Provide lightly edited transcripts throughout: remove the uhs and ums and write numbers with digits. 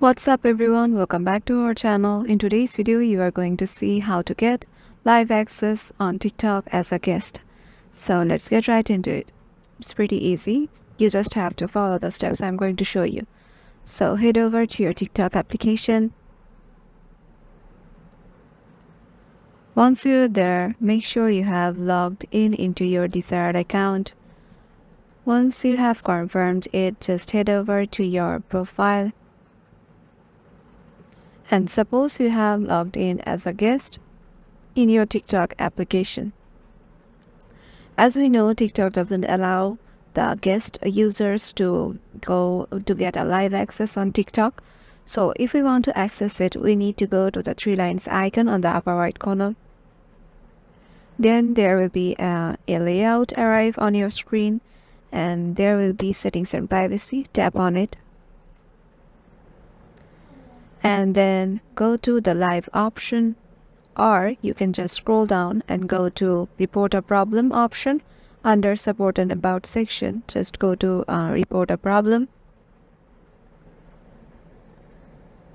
What's up everyone, welcome back to our channel. In today's video you are going to see how to get live access on TikTok as a guest. So let's get right into it. It's pretty easy. You just have to follow the steps I'm going to show you. So head over to your TikTok application. Once you're there, make sure you have logged in into your desired account. Once you have confirmed it, just head over to your profile. And suppose you have logged in as a guest in your TikTok application. As we know, TikTok doesn't allow the guest users to get a live access on TikTok. So if we want to access it, we need to go to the three lines icon on the upper right corner. Then there will be a layout arrive on your screen, and there will be settings and privacy. Tap on it. And then go to the live option, or you can just scroll down and go to report a problem option under support and about section. Just go to report a problem,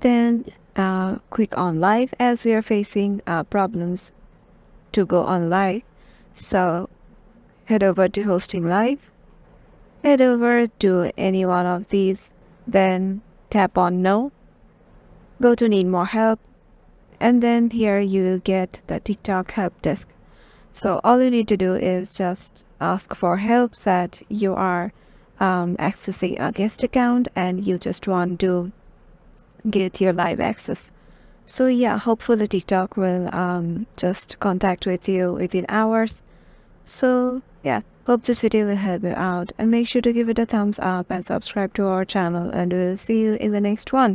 then click on live as we are facing problems to go on live. So head over to hosting live, head over to any one of these, then tap on no, go to need more help, and then here you will get the TikTok help desk. So all you need to do is just ask for help that you are accessing a guest account and you just want to get your live access. So yeah, hopefully TikTok will just contact with you within hours. So yeah, hope this video will help you out, and make sure to give it a thumbs up and subscribe to our channel, and we'll see you in the next one.